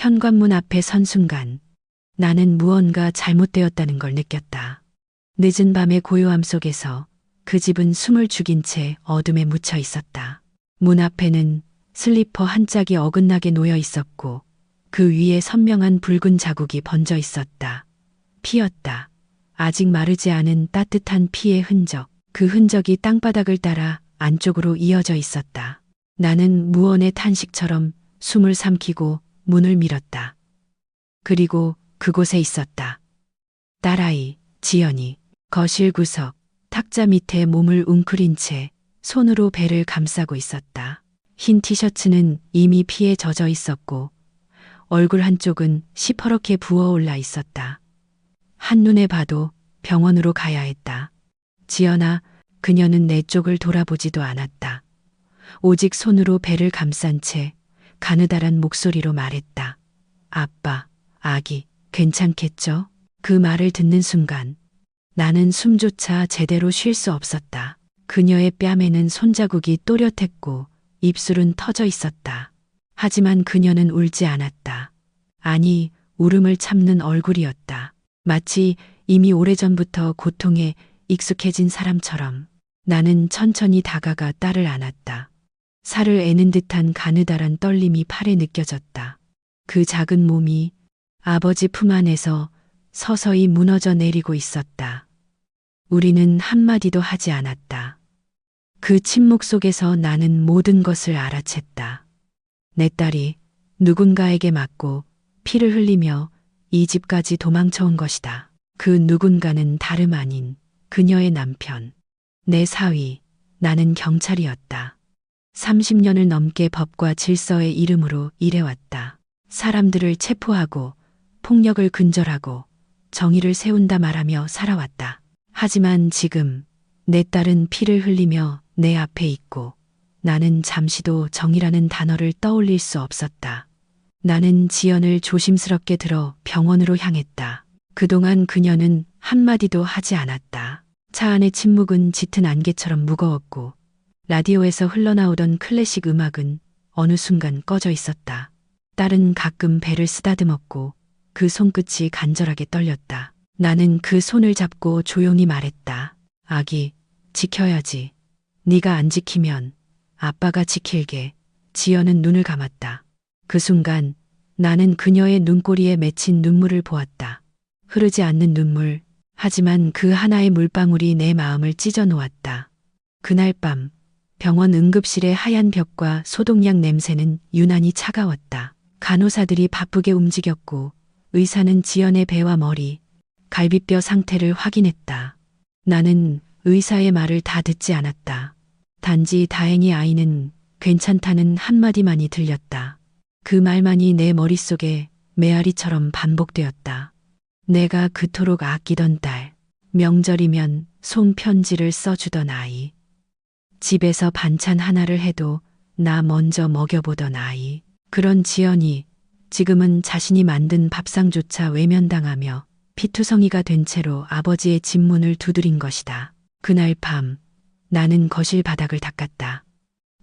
현관문 앞에 선 순간 나는 무언가 잘못되었다는 걸 느꼈다. 늦은 밤의 고요함 속에서 그 집은 숨을 죽인 채 어둠에 묻혀 있었다. 문 앞에는 슬리퍼 한 짝이 어긋나게 놓여 있었고 그 위에 선명한 붉은 자국이 번져 있었다. 피였다. 아직 마르지 않은 따뜻한 피의 흔적. 그 흔적이 땅바닥을 따라 안쪽으로 이어져 있었다. 나는 무언의 탄식처럼 숨을 삼키고 문을 밀었다. 그리고 그곳에 있었다. 딸아이, 지연이. 거실 구석, 탁자 밑에 몸을 웅크린 채 손으로 배를 감싸고 있었다. 흰 티셔츠는 이미 피에 젖어 있었고 얼굴 한쪽은 시퍼렇게 부어올라 있었다. 한눈에 봐도 병원으로 가야 했다. 지연아, 그녀는 내 쪽을 돌아보지도 않았다. 오직 손으로 배를 감싼 채 가느다란 목소리로 말했다. 아빠, 아기, 괜찮겠죠? 그 말을 듣는 순간 나는 숨조차 제대로 쉴 수 없었다. 그녀의 뺨에는 손자국이 또렷했고 입술은 터져 있었다. 하지만 그녀는 울지 않았다. 아니, 울음을 참는 얼굴이었다. 마치 이미 오래전부터 고통에 익숙해진 사람처럼. 나는 천천히 다가가 딸을 안았다. 살을 애는 듯한 가느다란 떨림이 팔에 느껴졌다. 그 작은 몸이 아버지 품 안에서 서서히 무너져 내리고 있었다. 우리는 한마디도 하지 않았다. 그 침묵 속에서 나는 모든 것을 알아챘다. 내 딸이 누군가에게 맞고 피를 흘리며 이 집까지 도망쳐온 것이다. 그 누군가는 다름 아닌 그녀의 남편, 내 사위, 나는 경찰이었다. 30년을 넘게 법과 질서의 이름으로 일해왔다. 사람들을 체포하고 폭력을 근절하고 정의를 세운다 말하며 살아왔다. 하지만 지금 내 딸은 피를 흘리며 내 앞에 있고 나는 잠시도 정의라는 단어를 떠올릴 수 없었다. 나는 지연을 조심스럽게 들어 병원으로 향했다. 그동안 그녀는 한마디도 하지 않았다. 차 안의 침묵은 짙은 안개처럼 무거웠고 라디오에서 흘러나오던 클래식 음악은 어느 순간 꺼져 있었다. 딸은 가끔 배를 쓰다듬었고 그 손끝이 간절하게 떨렸다. 나는 그 손을 잡고 조용히 말했다. 아기, 지켜야지. 네가 안 지키면 아빠가 지킬게. 지연은 눈을 감았다. 그 순간 나는 그녀의 눈꼬리에 맺힌 눈물을 보았다. 흐르지 않는 눈물. 하지만 그 하나의 물방울이 내 마음을 찢어 놓았다. 그날 밤 병원 응급실의 하얀 벽과 소독약 냄새는 유난히 차가웠다. 간호사들이 바쁘게 움직였고 의사는 지연의 배와 머리, 갈비뼈 상태를 확인했다. 나는 의사의 말을 다 듣지 않았다. 단지 다행히 아이는 괜찮다는 한마디만이 들렸다. 그 말만이 내 머릿속에 메아리처럼 반복되었다. 내가 그토록 아끼던 딸, 명절이면 손편지를 써주던 아이, 집에서 반찬 하나를 해도 나 먼저 먹여보던 아이, 그런 지연이 지금은 자신이 만든 밥상조차 외면당하며 피투성이가 된 채로 아버지의 집문을 두드린 것이다. 그날 밤 나는 거실 바닥을 닦았다.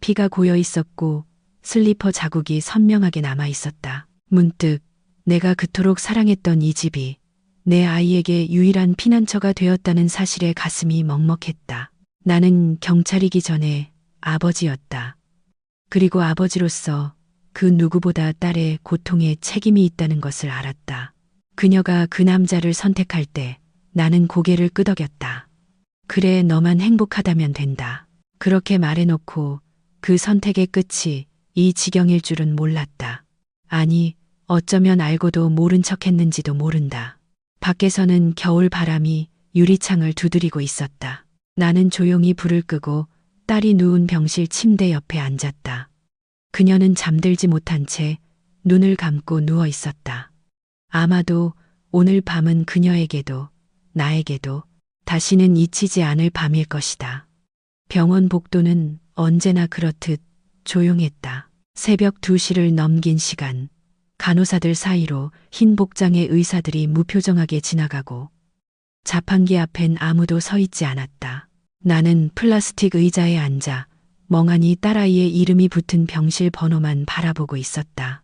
피가 고여 있었고 슬리퍼 자국이 선명하게 남아 있었다. 문득 내가 그토록 사랑했던 이 집이 내 아이에게 유일한 피난처가 되었다는 사실에 가슴이 먹먹했다. 나는 경찰이기 전에 아버지였다. 그리고 아버지로서 그 누구보다 딸의 고통에 책임이 있다는 것을 알았다. 그녀가 그 남자를 선택할 때 나는 고개를 끄덕였다. 그래, 너만 행복하다면 된다. 그렇게 말해놓고 그 선택의 끝이 이 지경일 줄은 몰랐다. 아니, 어쩌면 알고도 모른 척했는지도 모른다. 밖에서는 겨울 바람이 유리창을 두드리고 있었다. 나는 조용히 불을 끄고 딸이 누운 병실 침대 옆에 앉았다. 그녀는 잠들지 못한 채 눈을 감고 누워 있었다. 아마도 오늘 밤은 그녀에게도 나에게도 다시는 잊히지 않을 밤일 것이다. 병원 복도는 언제나 그렇듯 조용했다. 새벽 2시를 넘긴 시간, 간호사들 사이로 흰 복장의 의사들이 무표정하게 지나가고 자판기 앞엔 아무도 서 있지 않았다. 나는 플라스틱 의자에 앉아 멍하니 딸아이의 이름이 붙은 병실 번호만 바라보고 있었다.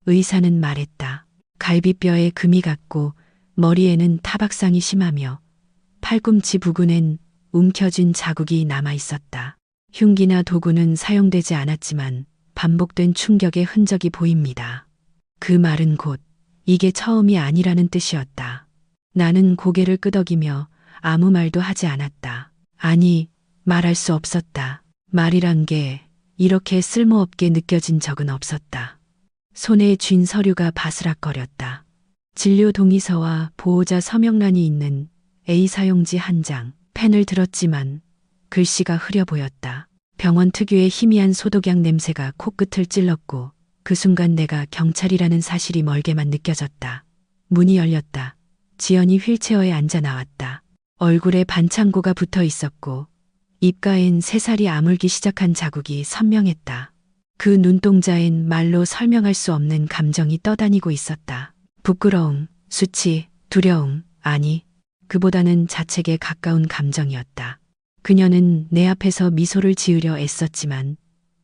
의사는 말했다. 갈비뼈에 금이 갔고 머리에는 타박상이 심하며 팔꿈치 부근엔 움켜쥔 자국이 남아 있었다. 흉기나 도구는 사용되지 않았지만 반복된 충격의 흔적이 보입니다. 그 말은 곧 이게 처음이 아니라는 뜻이었다. 나는 고개를 끄덕이며 아무 말도 하지 않았다. 아니, 말할 수 없었다. 말이란 게 이렇게 쓸모없게 느껴진 적은 없었다. 손에 쥔 서류가 바스락거렸다. 진료 동의서와 보호자 서명란이 있는 A 사용지 한 장, 펜을 들었지만 글씨가 흐려 보였다. 병원 특유의 희미한 소독약 냄새가 코끝을 찔렀고 그 순간 내가 경찰이라는 사실이 멀게만 느껴졌다. 문이 열렸다. 지연이 휠체어에 앉아 나왔다. 얼굴에 반창고가 붙어 있었고 입가엔 새살이 아물기 시작한 자국이 선명했다. 그 눈동자엔 말로 설명할 수 없는 감정이 떠다니고 있었다. 부끄러움, 수치, 두려움, 아니, 그보다는 자책에 가까운 감정이었다. 그녀는 내 앞에서 미소를 지으려 애썼지만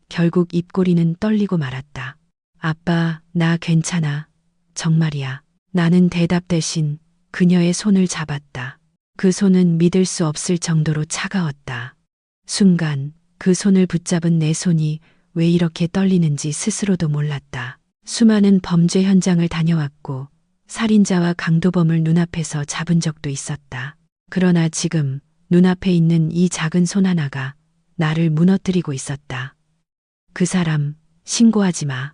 결국 입꼬리는 떨리고 말았다. 아빠, 나 괜찮아. 정말이야. 나는 대답 대신 그녀의 손을 잡았다. 그 손은 믿을 수 없을 정도로 차가웠다. 순간 그 손을 붙잡은 내 손이 왜 이렇게 떨리는지 스스로도 몰랐다. 수많은 범죄 현장을 다녀왔고 살인자와 강도범을 눈앞에서 잡은 적도 있었다. 그러나 지금 눈앞에 있는 이 작은 손 하나가 나를 무너뜨리고 있었다. 그 사람 신고하지 마.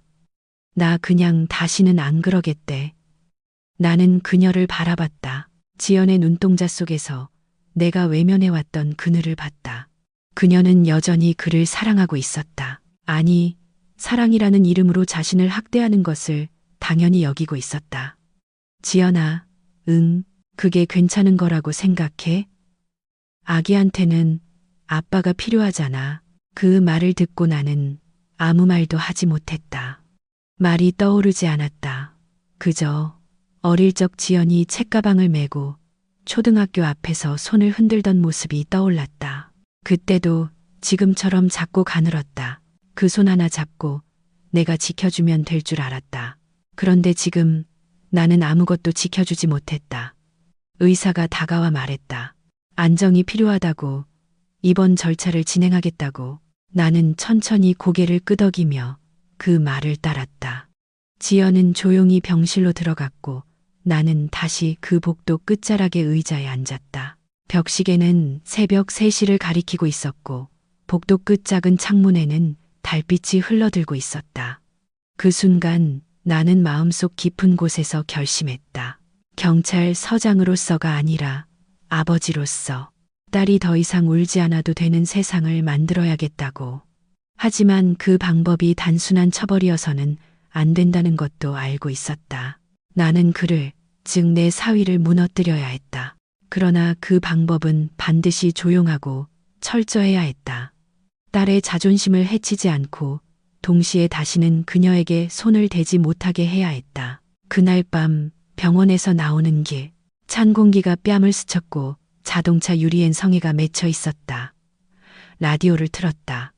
나 그냥 다시는 안 그러겠대. 나는 그녀를 바라봤다. 지연의 눈동자 속에서 내가 외면해왔던 그늘을 봤다. 그녀는 여전히 그를 사랑하고 있었다. 아니, 사랑이라는 이름으로 자신을 학대하는 것을 당연히 여기고 있었다. 지연아, 응, 그게 괜찮은 거라고 생각해? 아기한테는 아빠가 필요하잖아. 그 말을 듣고 나는 아무 말도 하지 못했다. 말이 떠오르지 않았다. 그저 어릴 적 지연이 책가방을 메고 초등학교 앞에서 손을 흔들던 모습이 떠올랐다. 그때도 지금처럼 작고 가늘었다. 그 손 하나 잡고 내가 지켜주면 될 줄 알았다. 그런데 지금 나는 아무것도 지켜주지 못했다. 의사가 다가와 말했다. 안정이 필요하다고, 입원 절차를 진행하겠다고. 나는 천천히 고개를 끄덕이며 그 말을 따랐다. 지연은 조용히 병실로 들어갔고 나는 다시 그 복도 끝자락의 의자에 앉았다. 벽시계는 새벽 3시를 가리키고 있었고 복도 끝 작은 창문에는 달빛이 흘러들고 있었다. 그 순간 나는 마음속 깊은 곳에서 결심했다. 경찰서장으로서가 아니라 아버지로서 딸이 더 이상 울지 않아도 되는 세상을 만들어야겠다고. 하지만 그 방법이 단순한 처벌이어서는 안 된다는 것도 알고 있었다. 나는 그를, 즉 내 사위를 무너뜨려야 했다. 그러나 그 방법은 반드시 조용하고 철저해야 했다. 딸의 자존심을 해치지 않고 동시에 다시는 그녀에게 손을 대지 못하게 해야 했다. 그날 밤 병원에서 나오는 길, 찬 공기가 뺨을 스쳤고 자동차 유리엔 성에가 맺혀 있었다. 라디오를 틀었다.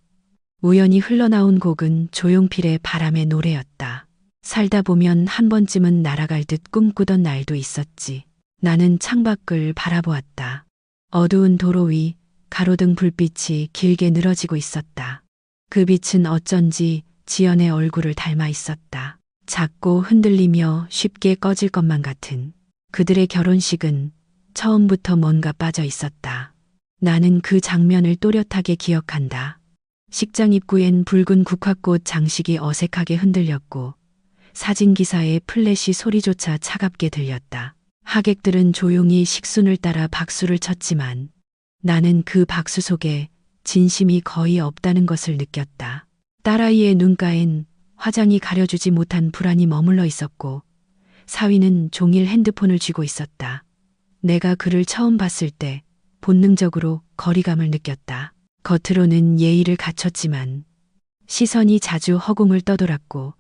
우연히 흘러나온 곡은 조용필의 바람의 노래였다. 살다 보면 한 번쯤은 날아갈 듯 꿈꾸던 날도 있었지. 나는 창밖을 바라보았다. 어두운 도로 위 가로등 불빛이 길게 늘어지고 있었다. 그 빛은 어쩐지 지연의 얼굴을 닮아 있었다. 작고 흔들리며 쉽게 꺼질 것만 같은. 그들의 결혼식은 처음부터 뭔가 빠져 있었다. 나는 그 장면을 또렷하게 기억한다. 식장 입구엔 붉은 국화꽃 장식이 어색하게 흔들렸고 사진기사의 플래시 소리조차 차갑게 들렸다. 하객들은 조용히 식순을 따라 박수를 쳤지만 나는 그 박수 속에 진심이 거의 없다는 것을 느꼈다. 딸아이의 눈가엔 화장이 가려주지 못한 불안이 머물러 있었고 사위는 종일 핸드폰을 쥐고 있었다. 내가 그를 처음 봤을 때 본능적으로 거리감을 느꼈다. 겉으로는 예의를 갖췄지만 시선이 자주 허공을 떠돌았고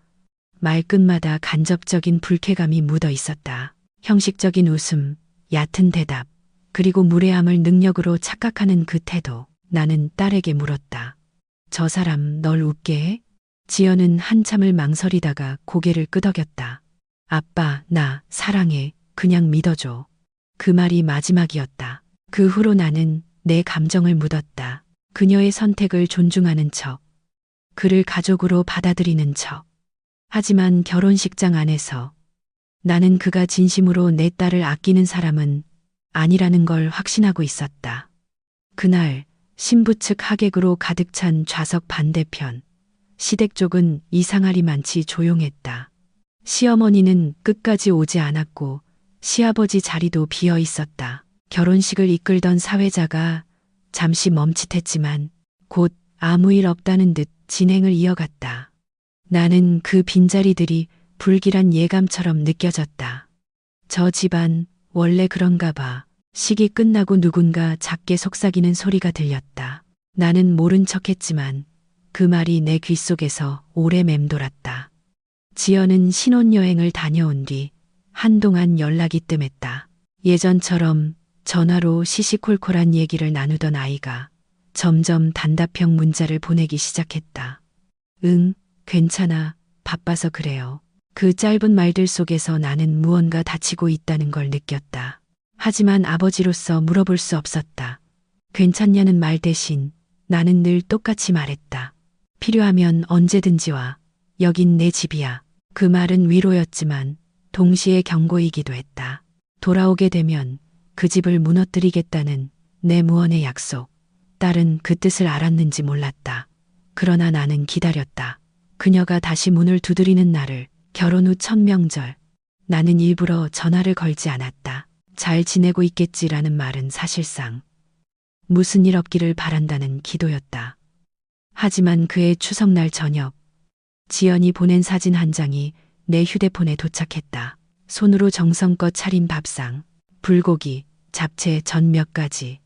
말끝마다 간접적인 불쾌감이 묻어 있었다. 형식적인 웃음, 얕은 대답, 그리고 무례함을 능력으로 착각하는 그 태도. 나는 딸에게 물었다. 저 사람 널 웃게 해? 지연은 한참을 망설이다가 고개를 끄덕였다. 아빠, 나 사랑해. 그냥 믿어줘. 그 말이 마지막이었다. 그 후로 나는 내 감정을 묻었다. 그녀의 선택을 존중하는 척, 그를 가족으로 받아들이는 척. 하지만 결혼식장 안에서 나는 그가 진심으로 내 딸을 아끼는 사람은 아니라는 걸 확신하고 있었다. 그날 신부 측 하객으로 가득 찬 좌석 반대편, 시댁 쪽은 이상하리만치 조용했다. 시어머니는 끝까지 오지 않았고 시아버지 자리도 비어 있었다. 결혼식을 이끌던 사회자가 잠시 멈칫했지만 곧 아무 일 없다는 듯 진행을 이어갔다. 나는 그 빈자리들이 불길한 예감처럼 느껴졌다. 저 집안 원래 그런가 봐. 식이 끝나고 누군가 작게 속삭이는 소리가 들렸다. 나는 모른 척했지만 그 말이 내 귓속에서 오래 맴돌았다. 지연은 신혼여행을 다녀온 뒤 한동안 연락이 뜸했다. 예전처럼 전화로 시시콜콜한 얘기를 나누던 아이가 점점 단답형 문자를 보내기 시작했다. 응, 괜찮아. 바빠서 그래요. 그 짧은 말들 속에서 나는 무언가 다치고 있다는 걸 느꼈다. 하지만 아버지로서 물어볼 수 없었다. 괜찮냐는 말 대신 나는 늘 똑같이 말했다. 필요하면 언제든지 와. 여긴 내 집이야. 그 말은 위로였지만 동시에 경고이기도 했다. 돌아오게 되면 그 집을 무너뜨리겠다는 내 무언의 약속. 딸은 그 뜻을 알았는지 몰랐다. 그러나 나는 기다렸다. 그녀가 다시 문을 두드리는 날을, 결혼 후 첫 명절. 나는 일부러 전화를 걸지 않았다. 잘 지내고 있겠지라는 말은 사실상 무슨 일 없기를 바란다는 기도였다. 하지만 그해 추석날 저녁, 지연이 보낸 사진 한 장이 내 휴대폰에 도착했다. 손으로 정성껏 차린 밥상, 불고기, 잡채, 전 몇 가지.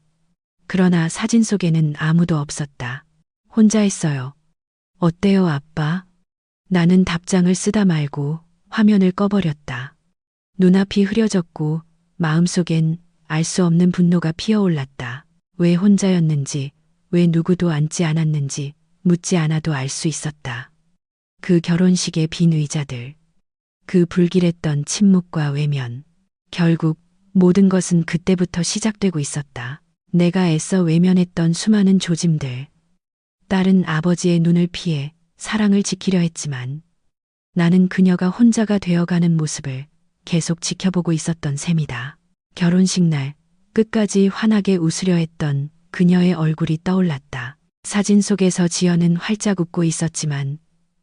그러나 사진 속에는 아무도 없었다. 혼자 했어요. 어때요, 아빠? 나는 답장을 쓰다 말고 화면을 꺼버렸다. 눈앞이 흐려졌고 마음속엔 알 수 없는 분노가 피어올랐다. 왜 혼자였는지, 왜 누구도 앉지 않았는지 묻지 않아도 알 수 있었다. 그 결혼식의 빈 의자들, 그 불길했던 침묵과 외면. 결국 모든 것은 그때부터 시작되고 있었다. 내가 애써 외면했던 수많은 조짐들. 딸은 아버지의 눈을 피해 사랑을 지키려 했지만 나는 그녀가 혼자가 되어가는 모습을 계속 지켜보고 있었던 셈이다. 결혼식 날 끝까지 환하게 웃으려 했던 그녀의 얼굴이 떠올랐다. 사진 속에서 지연은 활짝 웃고 있었지만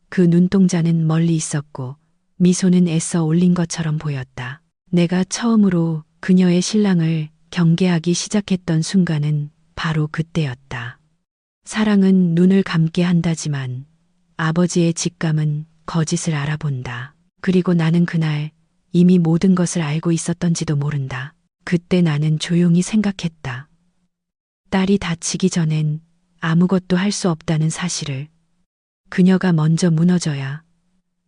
그 눈동자는 멀리 있었고 미소는 애써 올린 것처럼 보였다. 내가 처음으로 그녀의 신랑을 경계하기 시작했던 순간은 바로 그때였다. 사랑은 눈을 감게 한다지만 아버지의 직감은 거짓을 알아본다. 그리고 나는 그날 이미 모든 것을 알고 있었던지도 모른다. 그때 나는 조용히 생각했다. 딸이 다치기 전엔 아무것도 할 수 없다는 사실을. 그녀가 먼저 무너져야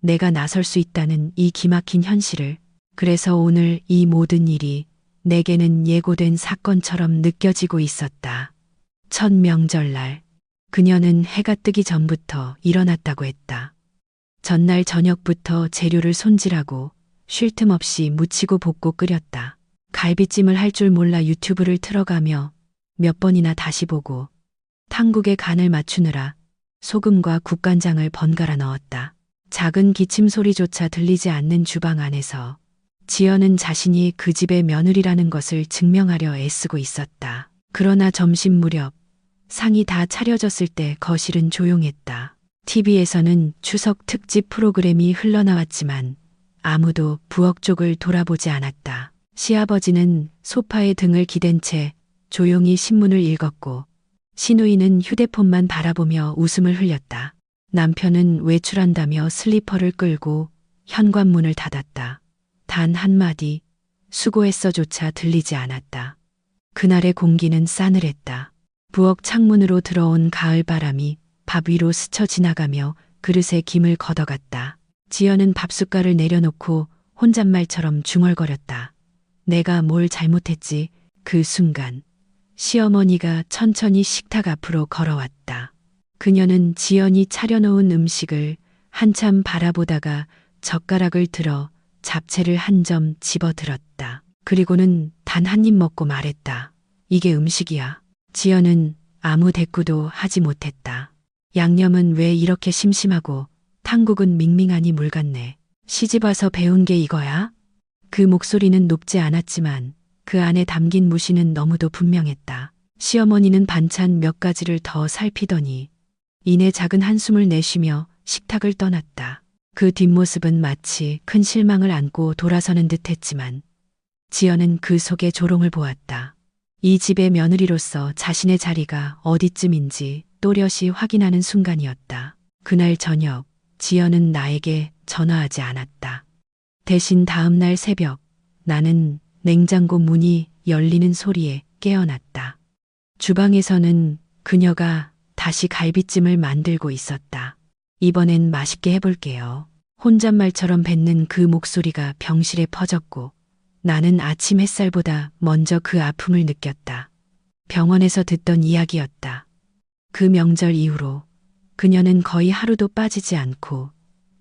내가 나설 수 있다는 이 기막힌 현실을. 그래서 오늘 이 모든 일이 내게는 예고된 사건처럼 느껴지고 있었다. 첫 명절날, 그녀는 해가 뜨기 전부터 일어났다고 했다. 전날 저녁부터 재료를 손질하고 쉴 틈 없이 무치고 볶고 끓였다. 갈비찜을 할 줄 몰라 유튜브를 틀어가며 몇 번이나 다시 보고 탕국의 간을 맞추느라 소금과 국간장을 번갈아 넣었다. 작은 기침 소리조차 들리지 않는 주방 안에서 지연은 자신이 그 집의 며느리라는 것을 증명하려 애쓰고 있었다. 그러나 점심 무렵 상이 다 차려졌을 때 거실은 조용했다. TV에서는 추석 특집 프로그램이 흘러나왔지만 아무도 부엌 쪽을 돌아보지 않았다. 시아버지는 소파에 등을 기댄 채 조용히 신문을 읽었고 시누이는 휴대폰만 바라보며 웃음을 흘렸다. 남편은 외출한다며 슬리퍼를 끌고 현관문을 닫았다. 단 한마디 수고했어조차 들리지 않았다. 그날의 공기는 싸늘했다. 부엌 창문으로 들어온 가을 바람이 밥 위로 스쳐 지나가며 그릇에 김을 걷어갔다. 지연은 밥숟갈을 내려놓고 혼잣말처럼 중얼거렸다. 내가 뭘 잘못했지? 그 순간 시어머니가 천천히 식탁 앞으로 걸어왔다. 그녀는 지연이 차려놓은 음식을 한참 바라보다가 젓가락을 들어 잡채를 한 점 집어 들었다. 그리고는 단 한 입 먹고 말했다. 이게 음식이야. 지연은 아무 대꾸도 하지 못했다. 양념은 왜 이렇게 심심하고 탕국은 밍밍하니 물 같네. 시집 와서 배운 게 이거야? 그 목소리는 높지 않았지만 그 안에 담긴 무시는 너무도 분명했다. 시어머니는 반찬 몇 가지를 더 살피더니 이내 작은 한숨을 내쉬며 식탁을 떠났다. 그 뒷모습은 마치 큰 실망을 안고 돌아서는 듯했지만 지연은 그 속에 조롱을 보았다. 이 집의 며느리로서 자신의 자리가 어디쯤인지 또렷이 확인하는 순간이었다. 그날 저녁 지연은 나에게 전화하지 않았다. 대신 다음 날 새벽 나는 냉장고 문이 열리는 소리에 깨어났다. 주방에서는 그녀가 다시 갈비찜을 만들고 있었다. 이번엔 맛있게 해볼게요. 혼잣말처럼 뱉는 그 목소리가 병실에 퍼졌고 나는 아침 햇살보다 먼저 그 아픔을 느꼈다. 병원에서 듣던 이야기였다. 그 명절 이후로 그녀는 거의 하루도 빠지지 않고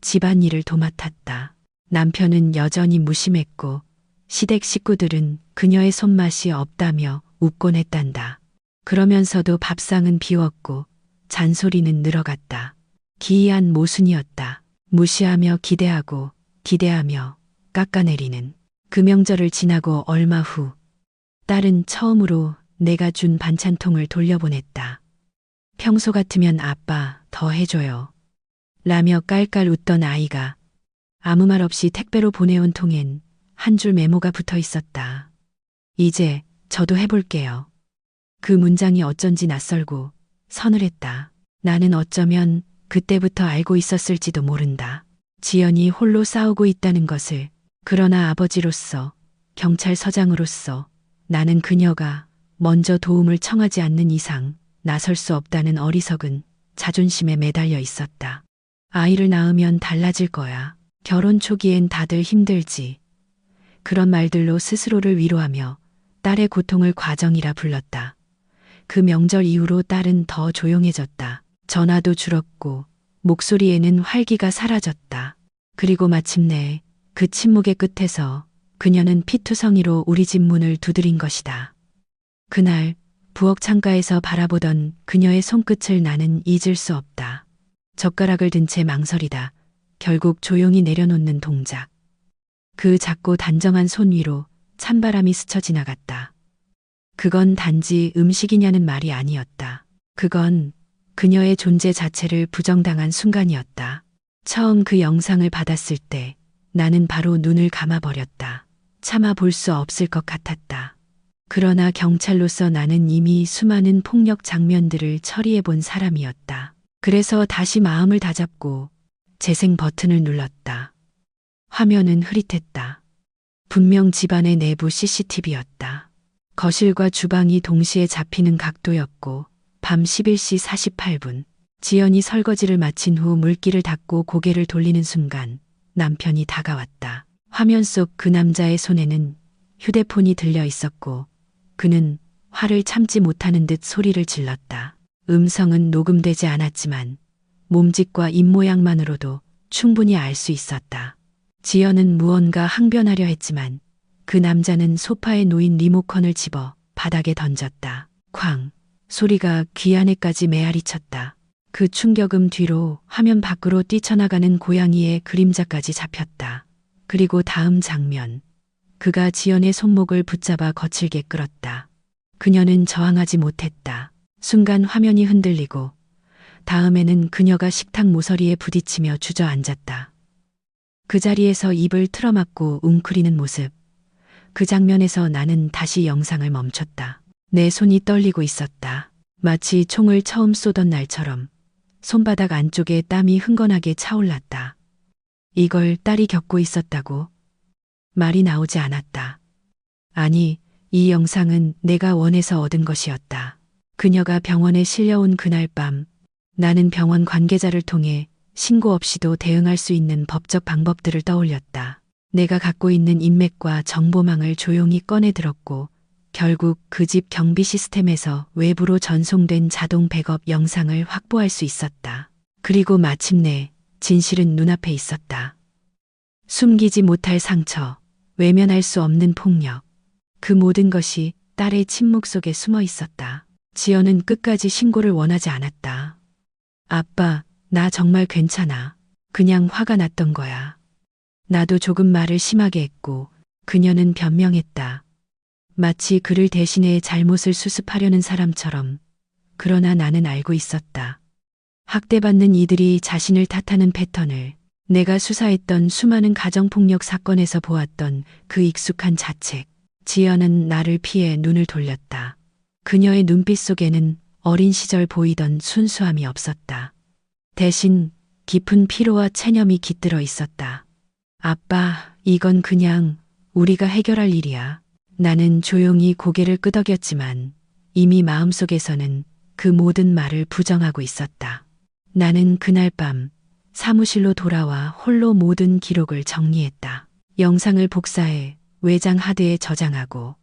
집안일을 도맡았다. 남편은 여전히 무심했고 시댁 식구들은 그녀의 손맛이 없다며 웃곤 했단다. 그러면서도 밥상은 비웠고 잔소리는 늘어갔다. 기이한 모순이었다. 무시하며 기대하고 기대하며 깎아내리는. 그 명절을 지나고 얼마 후 딸은 처음으로 내가 준 반찬통을 돌려보냈다. 평소 같으면 아빠 더 해줘요. 라며 깔깔 웃던 아이가 아무 말 없이 택배로 보내온 통엔 한 줄 메모가 붙어 있었다. 이제 저도 해볼게요. 그 문장이 어쩐지 낯설고 서늘했다. 나는 어쩌면 그때부터 알고 있었을지도 모른다. 지연이 홀로 싸우고 있다는 것을. 그러나 아버지로서, 경찰서장으로서 나는 그녀가 먼저 도움을 청하지 않는 이상 나설 수 없다는 어리석은 자존심에 매달려 있었다. 아이를 낳으면 달라질 거야. 결혼 초기엔 다들 힘들지. 그런 말들로 스스로를 위로하며 딸의 고통을 과정이라 불렀다. 그 명절 이후로 딸은 더 조용해졌다. 전화도 줄었고 목소리에는 활기가 사라졌다. 그리고 마침내 그 침묵의 끝에서 그녀는 피투성이로 우리 집 문을 두드린 것이다. 그날 부엌 창가에서 바라보던 그녀의 손끝을 나는 잊을 수 없다. 젓가락을 든 채 망설이다 결국 조용히 내려놓는 동작. 그 작고 단정한 손 위로 찬바람이 스쳐 지나갔다. 그건 단지 음식이냐는 말이 아니었다. 그건 그녀의 존재 자체를 부정당한 순간이었다. 처음 그 영상을 받았을 때 나는 바로 눈을 감아버렸다. 참아 볼 수 없을 것 같았다. 그러나 경찰로서 나는 이미 수많은 폭력 장면들을 처리해 본 사람이었다. 그래서 다시 마음을 다잡고 재생 버튼을 눌렀다. 화면은 흐릿했다. 분명 집안의 내부 CCTV였다. 거실과 주방이 동시에 잡히는 각도였고 밤 11시 48분 지연이 설거지를 마친 후 물기를 닦고 고개를 돌리는 순간 남편이 다가왔다. 화면 속 그 남자의 손에는 휴대폰이 들려 있었고 그는 화를 참지 못하는 듯 소리를 질렀다. 음성은 녹음되지 않았지만 몸짓과 입모양만으로도 충분히 알 수 있었다. 지연은 무언가 항변하려 했지만 그 남자는 소파에 놓인 리모컨을 집어 바닥에 던졌다. 쾅! 소리가 귀 안에까지 메아리쳤다. 그 충격음 뒤로 화면 밖으로 뛰쳐나가는 고양이의 그림자까지 잡혔다. 그리고 다음 장면. 그가 지연의 손목을 붙잡아 거칠게 끌었다. 그녀는 저항하지 못했다. 순간 화면이 흔들리고 다음에는 그녀가 식탁 모서리에 부딪히며 주저앉았다. 그 자리에서 입을 틀어막고 웅크리는 모습. 그 장면에서 나는 다시 영상을 멈췄다. 내 손이 떨리고 있었다. 마치 총을 처음 쏘던 날처럼 손바닥 안쪽에 땀이 흥건하게 차올랐다. 이걸 딸이 겪고 있었다고? 말이 나오지 않았다. 아니, 이 영상은 내가 원해서 얻은 것이었다. 그녀가 병원에 실려온 그날 밤, 나는 병원 관계자를 통해 신고 없이도 대응할 수 있는 법적 방법들을 떠올렸다. 내가 갖고 있는 인맥과 정보망을 조용히 꺼내 들었고 결국 그 집 경비 시스템에서 외부로 전송된 자동 백업 영상을 확보할 수 있었다. 그리고 마침내 진실은 눈앞에 있었다. 숨기지 못할 상처, 외면할 수 없는 폭력. 그 모든 것이 딸의 침묵 속에 숨어 있었다. 지연은 끝까지 신고를 원하지 않았다. 아빠, 나 정말 괜찮아. 그냥 화가 났던 거야. 나도 조금 말을 심하게 했고 그녀는 변명했다. 마치 그를 대신해 잘못을 수습하려는 사람처럼. 그러나 나는 알고 있었다. 학대받는 이들이 자신을 탓하는 패턴을, 내가 수사했던 수많은 가정폭력 사건에서 보았던 그 익숙한 자책. 지연은 나를 피해 눈을 돌렸다. 그녀의 눈빛 속에는 어린 시절 보이던 순수함이 없었다. 대신 깊은 피로와 체념이 깃들어 있었다. 아빠, 이건 그냥 우리가 해결할 일이야. 나는 조용히 고개를 끄덕였지만 이미 마음속에서는 그 모든 말을 부정하고 있었다. 나는 그날 밤 사무실로 돌아와 홀로 모든 기록을 정리했다. 영상을 복사해 외장 하드에 저장하고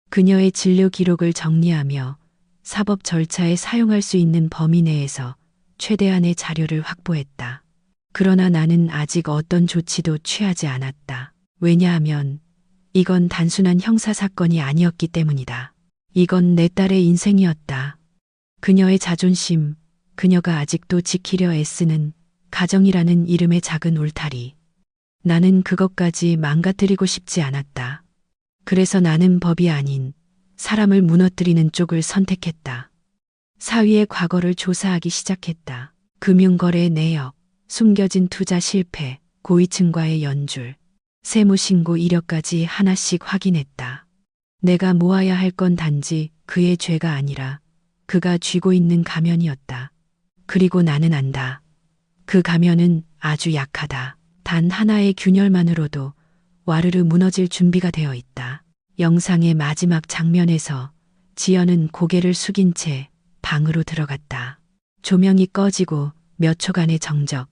그녀의 진료 기록을 정리하며 사법 절차에 사용할 수 있는 범위 내에서 최대한의 자료를 확보했다. 그러나 나는 아직 어떤 조치도 취하지 않았다. 왜냐하면 이건 단순한 형사사건이 아니었기 때문이다. 이건 내 딸의 인생이었다. 그녀의 자존심, 그녀가 아직도 지키려 애쓰는 가정이라는 이름의 작은 울타리. 나는 그것까지 망가뜨리고 싶지 않았다. 그래서 나는 법이 아닌 사람을 무너뜨리는 쪽을 선택했다. 사위의 과거를 조사하기 시작했다. 금융거래 내역, 숨겨진 투자 실패, 고위층과의 연줄, 세무신고 이력까지 하나씩 확인했다. 내가 모아야 할 건 단지 그의 죄가 아니라 그가 쥐고 있는 가면이었다. 그리고 나는 안다. 그 가면은 아주 약하다. 단 하나의 균열만으로도 와르르 무너질 준비가 되어 있다. 영상의 마지막 장면에서 지연은 고개를 숙인 채 방으로 들어갔다. 조명이 꺼지고 몇 초간의 정적.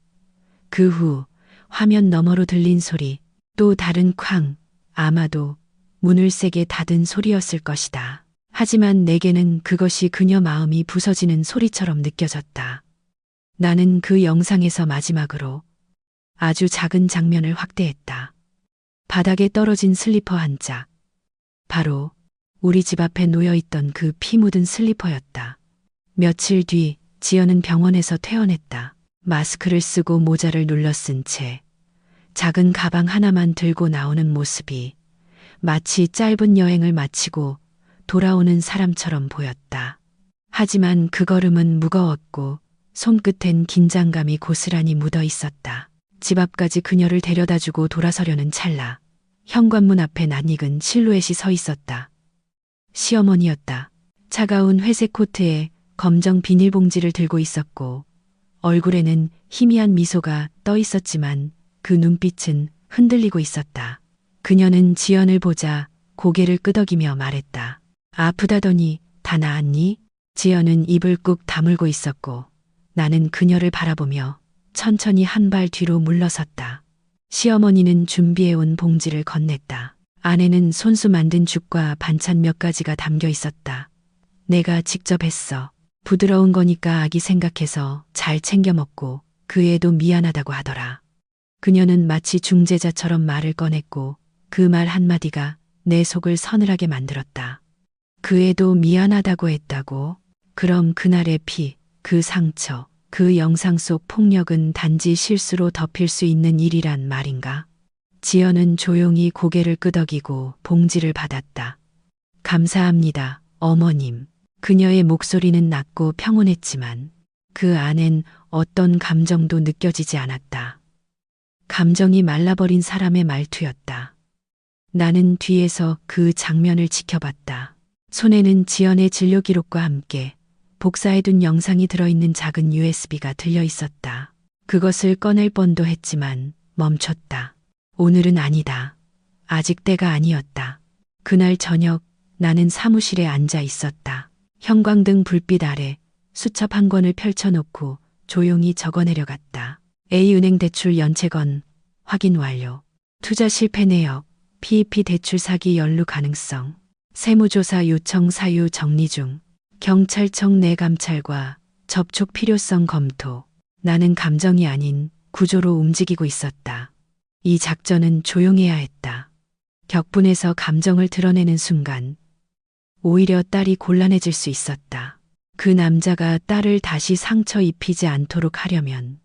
그 후 화면 너머로 들린 소리, 또 다른 쾅, 아마도 문을 세게 닫은 소리였을 것이다. 하지만 내게는 그것이 그녀 마음이 부서지는 소리처럼 느껴졌다. 나는 그 영상에서 마지막으로 아주 작은 장면을 확대했다. 바닥에 떨어진 슬리퍼 한 짝. 바로 우리 집 앞에 놓여있던 그 피 묻은 슬리퍼였다. 며칠 뒤 지연은 병원에서 퇴원했다. 마스크를 쓰고 모자를 눌러 쓴 채 작은 가방 하나만 들고 나오는 모습이 마치 짧은 여행을 마치고 돌아오는 사람처럼 보였다. 하지만 그 걸음은 무거웠고 손끝엔 긴장감이 고스란히 묻어 있었다. 집 앞까지 그녀를 데려다주고 돌아서려는 찰나 현관문 앞에 낯익은 실루엣이 서 있었다. 시어머니였다. 차가운 회색 코트에 검정 비닐봉지를 들고 있었고 얼굴에는 희미한 미소가 떠 있었지만 그 눈빛은 흔들리고 있었다. 그녀는 지연을 보자 고개를 끄덕이며 말했다. 아프다더니 다 나았니? 지연은 입을 꾹 다물고 있었고 나는 그녀를 바라보며 천천히 한 발 뒤로 물러섰다. 시어머니는 준비해온 봉지를 건넸다. 안에는 손수 만든 죽과 반찬 몇 가지가 담겨 있었다. 내가 직접 했어. 부드러운 거니까 아기 생각해서 잘 챙겨 먹고 그 애도 미안하다고 하더라. 그녀는 마치 중재자처럼 말을 꺼냈고 그 말 한마디가 내 속을 서늘하게 만들었다. 그 애도 미안하다고 했다고? 그럼 그날의 피, 그 상처, 그 영상 속 폭력은 단지 실수로 덮일 수 있는 일이란 말인가? 지연은 조용히 고개를 끄덕이고 봉지를 받았다. 감사합니다, 어머님. 그녀의 목소리는 낮고 평온했지만 그 안엔 어떤 감정도 느껴지지 않았다. 감정이 말라버린 사람의 말투였다. 나는 뒤에서 그 장면을 지켜봤다. 손에는 지연의 진료 기록과 함께 복사해둔 영상이 들어있는 작은 USB가 들려 있었다. 그것을 꺼낼 뻔도 했지만 멈췄다. 오늘은 아니다. 아직 때가 아니었다. 그날 저녁 나는 사무실에 앉아 있었다. 형광등 불빛 아래 수첩 한 권을 펼쳐놓고 조용히 적어내려갔다. A은행 대출 연체건 확인 완료. 투자 실패 내역, PEP 대출 사기 연루 가능성, 세무조사 요청 사유 정리 중, 경찰청 내 감찰과 접촉 필요성 검토. 나는 감정이 아닌 구조로 움직이고 있었다. 이 작전은 조용해야 했다. 격분해서 감정을 드러내는 순간 오히려 딸이 곤란해질 수 있었다. 그 남자가 딸을 다시 상처 입히지 않도록 하려면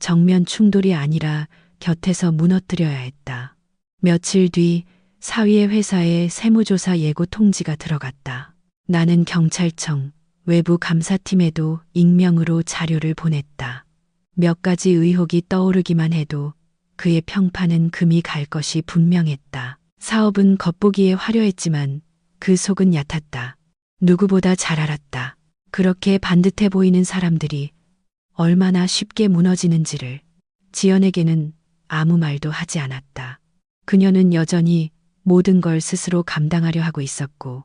정면 충돌이 아니라 곁에서 무너뜨려야 했다. 며칠 뒤 사위의 회사에 세무조사 예고 통지가 들어갔다. 나는 경찰청 외부 감사팀에도 익명으로 자료를 보냈다. 몇 가지 의혹이 떠오르기만 해도 그의 평판은 금이 갈 것이 분명했다. 사업은 겉보기에 화려했지만 그 속은 얕았다. 누구보다 잘 알았다. 그렇게 반듯해 보이는 사람들이 얼마나 쉽게 무너지는지를. 지연에게는 아무 말도 하지 않았다. 그녀는 여전히 모든 걸 스스로 감당하려 하고 있었고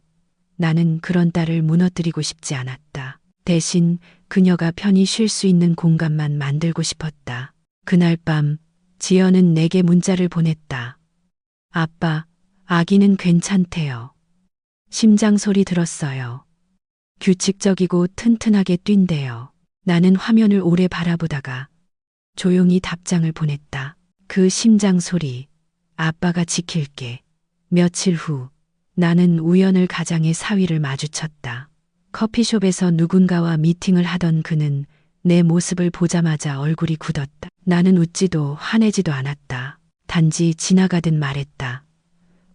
나는 그런 딸을 무너뜨리고 싶지 않았다. 대신 그녀가 편히 쉴 수 있는 공간만 만들고 싶었다. 그날 밤 지연은 내게 문자를 보냈다. 아빠, 아기는 괜찮대요. 심장 소리 들었어요. 규칙적이고 튼튼하게 뛴대요. 나는 화면을 오래 바라보다가 조용히 답장을 보냈다. 그 심장 소리, 아빠가 지킬게. 며칠 후 나는 우연을 가장의 사위를 마주쳤다. 커피숍에서 누군가와 미팅을 하던 그는 내 모습을 보자마자 얼굴이 굳었다. 나는 웃지도 화내지도 않았다. 단지 지나가듯 말했다.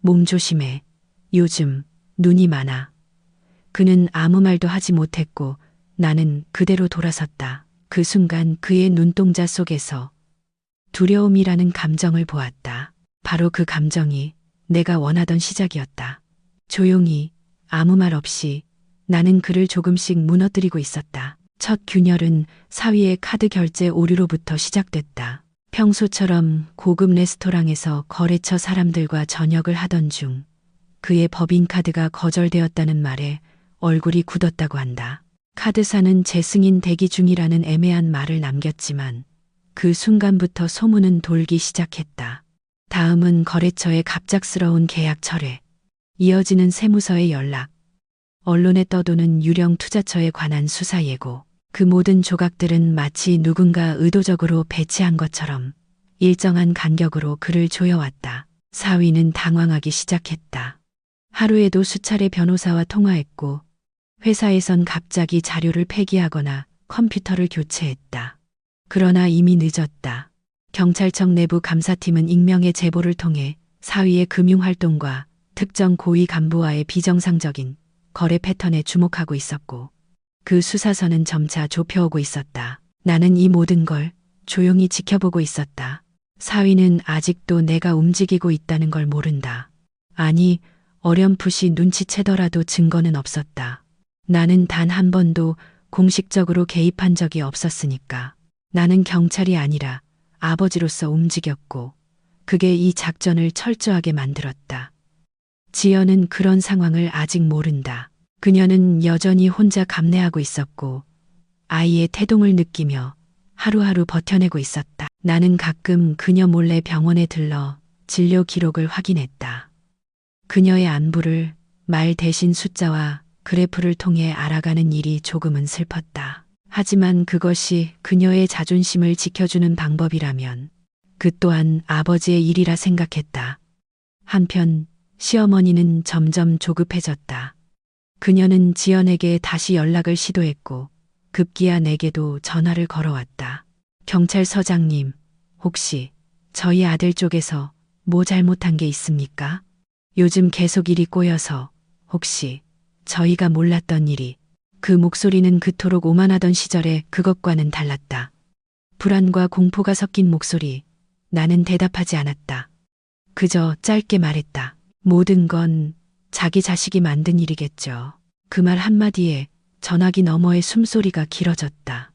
몸 조심해. 요즘 눈이 많아. 그는 아무 말도 하지 못했고 나는 그대로 돌아섰다. 그 순간 그의 눈동자 속에서 두려움이라는 감정을 보았다. 바로 그 감정이 내가 원하던 시작이었다. 조용히 아무 말 없이 나는 그를 조금씩 무너뜨리고 있었다. 첫 균열은 사위의 카드 결제 오류로부터 시작됐다. 평소처럼 고급 레스토랑에서 거래처 사람들과 저녁을 하던 중 그의 법인카드가 거절되었다는 말에 얼굴이 굳었다고 한다. 카드사는 재승인 대기 중이라는 애매한 말을 남겼지만 그 순간부터 소문은 돌기 시작했다. 다음은 거래처의 갑작스러운 계약 철회, 이어지는 세무서의 연락, 언론에 떠도는 유령 투자처에 관한 수사 예고. 그 모든 조각들은 마치 누군가 의도적으로 배치한 것처럼 일정한 간격으로 그를 조여왔다. 사위는 당황하기 시작했다. 하루에도 수차례 변호사와 통화했고 회사에선 갑자기 자료를 폐기하거나 컴퓨터를 교체했다. 그러나 이미 늦었다. 경찰청 내부 감사팀은 익명의 제보를 통해 사위의 금융활동과 특정 고위 간부와의 비정상적인 거래 패턴에 주목하고 있었고 그 수사선은 점차 좁혀오고 있었다. 나는 이 모든 걸 조용히 지켜보고 있었다. 사위는 아직도 내가 움직이고 있다는 걸 모른다. 아니, 어렴풋이 눈치채더라도 증거는 없었다. 나는 단 한 번도 공식적으로 개입한 적이 없었으니까. 나는 경찰이 아니라 아버지로서 움직였고 그게 이 작전을 철저하게 만들었다. 지연은 그런 상황을 아직 모른다. 그녀는 여전히 혼자 감내하고 있었고 아이의 태동을 느끼며 하루하루 버텨내고 있었다. 나는 가끔 그녀 몰래 병원에 들러 진료 기록을 확인했다. 그녀의 안부를 말 대신 숫자와 그래프를 통해 알아가는 일이 조금은 슬펐다. 하지만 그것이 그녀의 자존심을 지켜주는 방법이라면 그 또한 아버지의 일이라 생각했다. 한편 시어머니는 점점 조급해졌다. 그녀는 지연에게 다시 연락을 시도했고 급기야 내게도 전화를 걸어왔다. 경찰서장님, 혹시 저희 아들 쪽에서 뭐 잘못한 게 있습니까? 요즘 계속 일이 꼬여서 혹시 저희가 몰랐던 일이. 그 목소리는 그토록 오만하던 시절의 그것과는 달랐다. 불안과 공포가 섞인 목소리. 나는 대답하지 않았다. 그저 짧게 말했다. 모든 건 자기 자식이 만든 일이겠죠. 그 말 한마디에 전화기 너머의 숨소리가 길어졌다.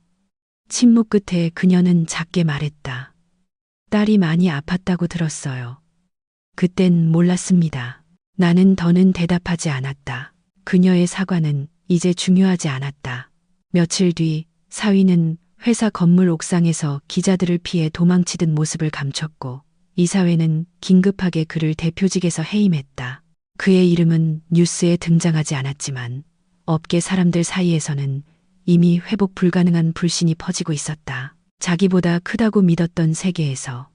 침묵 끝에 그녀는 작게 말했다. 딸이 많이 아팠다고 들었어요. 그땐 몰랐습니다. 나는 더는 대답하지 않았다. 그녀의 사과는 이제 중요하지 않았다. 며칠 뒤 사위는 회사 건물 옥상에서 기자들을 피해 도망치듯 모습을 감췄고 이사회는 긴급하게 그를 대표직에서 해임했다. 그의 이름은 뉴스에 등장하지 않았지만 업계 사람들 사이에서는 이미 회복 불가능한 불신이 퍼지고 있었다. 자기보다 크다고 믿었던 세계에서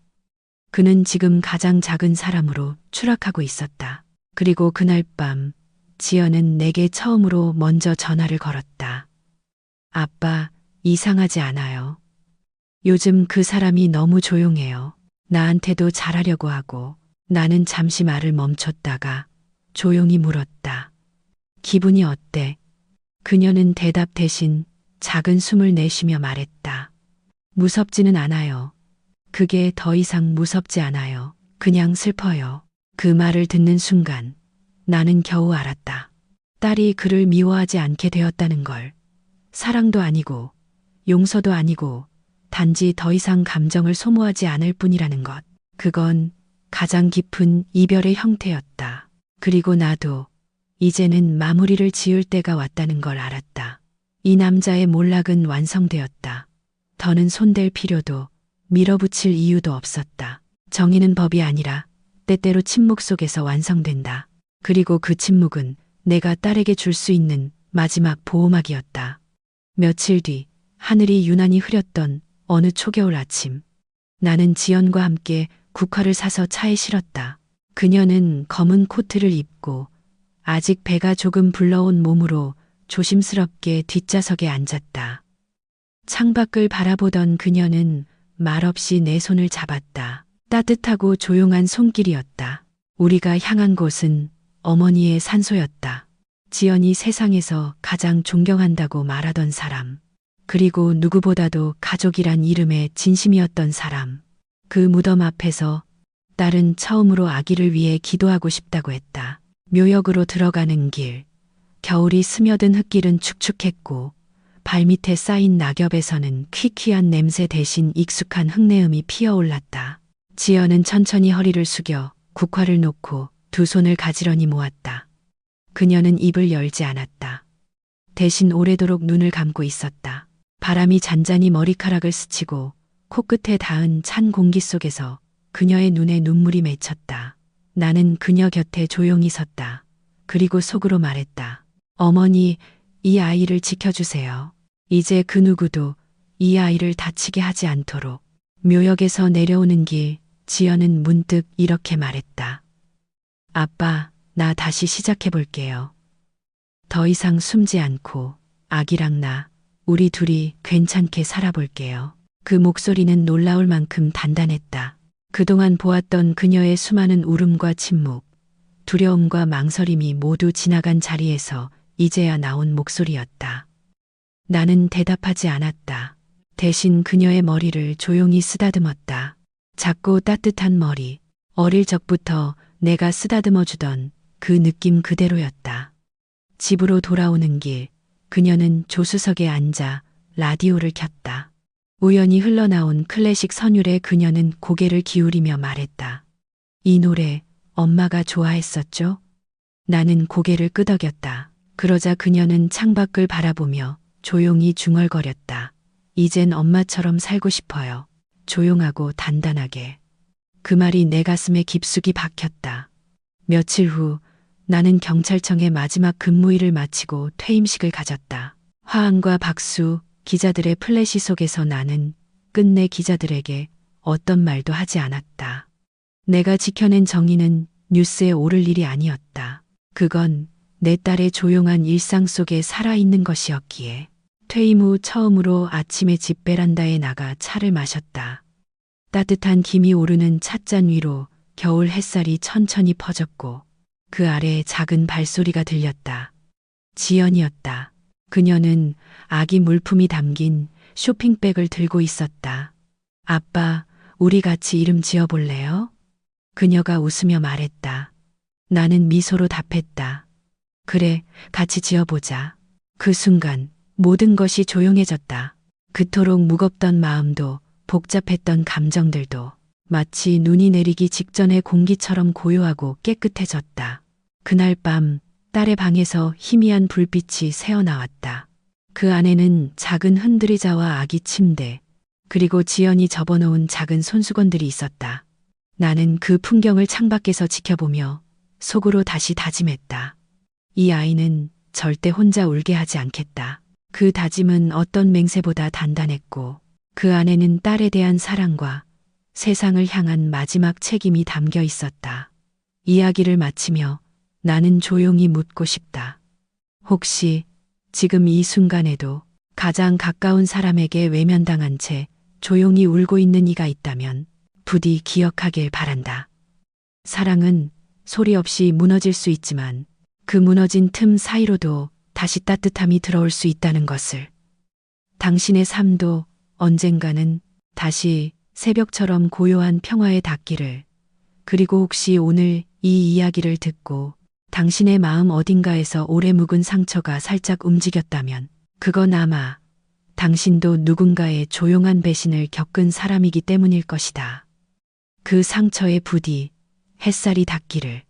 그는 지금 가장 작은 사람으로 추락하고 있었다. 그리고 그날 밤 지연은 내게 처음으로 먼저 전화를 걸었다. 아빠, 이상하지 않아요. 요즘 그 사람이 너무 조용해요. 나한테도 잘하려고 하고. 나는 잠시 말을 멈췄다가 조용히 물었다. 기분이 어때? 그녀는 대답 대신 작은 숨을 내쉬며 말했다. 무섭지는 않아요. 그게 더 이상 무섭지 않아요. 그냥 슬퍼요. 그 말을 듣는 순간 나는 겨우 알았다. 딸이 그를 미워하지 않게 되었다는 걸. 사랑도 아니고 용서도 아니고 단지 더 이상 감정을 소모하지 않을 뿐이라는 것. 그건 가장 깊은 이별의 형태였다. 그리고 나도 이제는 마무리를 지을 때가 왔다는 걸 알았다. 이 남자의 몰락은 완성되었다. 더는 손댈 필요도 밀어붙일 이유도 없었다. 정의는 법이 아니라 때때로 침묵 속에서 완성된다. 그리고 그 침묵은 내가 딸에게 줄 수 있는 마지막 보호막이었다. 며칠 뒤 하늘이 유난히 흐렸던 어느 초겨울 아침. 나는 지연과 함께 국화를 사서 차에 실었다. 그녀는 검은 코트를 입고 아직 배가 조금 불러온 몸으로 조심스럽게 뒷좌석에 앉았다. 창밖을 바라보던 그녀는 말없이 내 손을 잡았다. 따뜻하고 조용한 손길이었다. 우리가 향한 곳은 어머니의 산소였다. 지연이 세상에서 가장 존경한다고 말하던 사람. 그리고 누구보다도 가족이란 이름에 진심이었던 사람. 그 무덤 앞에서 딸은 처음으로 아기를 위해 기도하고 싶다고 했다. 묘역으로 들어가는 길. 겨울이 스며든 흙길은 축축했고 발밑에 쌓인 낙엽에서는 퀴퀴한 냄새 대신 익숙한 흙내음이 피어올랐다. 지연은 천천히 허리를 숙여 국화를 놓고 두 손을 가지런히 모았다. 그녀는 입을 열지 않았다. 대신 오래도록 눈을 감고 있었다. 바람이 잔잔히 머리카락을 스치고 코끝에 닿은 찬 공기 속에서 그녀의 눈에 눈물이 맺혔다. 나는 그녀 곁에 조용히 섰다. 그리고 속으로 말했다. 어머니, 이 아이를 지켜주세요. 이제 그 누구도 이 아이를 다치게 하지 않도록. 묘역에서 내려오는 길, 지연은 문득 이렇게 말했다. 아빠, 나 다시 시작해볼게요. 더 이상 숨지 않고 아기랑 나, 우리 둘이 괜찮게 살아볼게요. 그 목소리는 놀라울 만큼 단단했다. 그동안 보았던 그녀의 수많은 울음과 침묵, 두려움과 망설임이 모두 지나간 자리에서 이제야 나온 목소리였다. 나는 대답하지 않았다. 대신 그녀의 머리를 조용히 쓰다듬었다. 작고 따뜻한 머리, 어릴 적부터 내가 쓰다듬어주던 그 느낌 그대로였다. 집으로 돌아오는 길, 그녀는 조수석에 앉아 라디오를 켰다. 우연히 흘러나온 클래식 선율에 그녀는 고개를 기울이며 말했다. 이 노래 엄마가 좋아했었죠? 나는 고개를 끄덕였다. 그러자 그녀는 창밖을 바라보며 조용히 중얼거렸다. 이젠 엄마처럼 살고 싶어요. 조용하고 단단하게. 그 말이 내 가슴에 깊숙이 박혔다. 며칠 후 나는 경찰청의 마지막 근무일을 마치고 퇴임식을 가졌다. 화환과 박수, 기자들의 플래시 속에서 나는 끝내 기자들에게 어떤 말도 하지 않았다. 내가 지켜낸 정의는 뉴스에 오를 일이 아니었다. 그건 내 딸의 조용한 일상 속에 살아있는 것이었기에. 퇴임 후 처음으로 아침에 집 베란다에 나가 차를 마셨다. 따뜻한 김이 오르는 찻잔 위로 겨울 햇살이 천천히 퍼졌고 그 아래 작은 발소리가 들렸다. 지연이었다. 그녀는 아기 물품이 담긴 쇼핑백을 들고 있었다. 아빠, 우리 같이 이름 지어볼래요? 그녀가 웃으며 말했다. 나는 미소로 답했다. 그래, 같이 지어보자. 그 순간 모든 것이 조용해졌다. 그토록 무겁던 마음도 복잡했던 감정들도 마치 눈이 내리기 직전의 공기처럼 고요하고 깨끗해졌다. 그날 밤 딸의 방에서 희미한 불빛이 새어나왔다. 그 안에는 작은 흔들의자와 아기 침대, 그리고 지연이 접어놓은 작은 손수건들이 있었다. 나는 그 풍경을 창밖에서 지켜보며 속으로 다시 다짐했다. 이 아이는 절대 혼자 울게 하지 않겠다. 그 다짐은 어떤 맹세보다 단단했고 그 안에는 딸에 대한 사랑과 세상을 향한 마지막 책임이 담겨 있었다. 이야기를 마치며 나는 조용히 묻고 싶다. 혹시 지금 이 순간에도 가장 가까운 사람에게 외면당한 채 조용히 울고 있는 이가 있다면 부디 기억하길 바란다. 사랑은 소리 없이 무너질 수 있지만 그 무너진 틈 사이로도 다시 따뜻함이 들어올 수 있다는 것을. 당신의 삶도 언젠가는 다시 새벽처럼 고요한 평화에 닿기를. 그리고 혹시 오늘 이 이야기를 듣고 당신의 마음 어딘가에서 오래 묵은 상처가 살짝 움직였다면 그건 아마 당신도 누군가의 조용한 배신을 겪은 사람이기 때문일 것이다. 그 상처에 부디 햇살이 닿기를.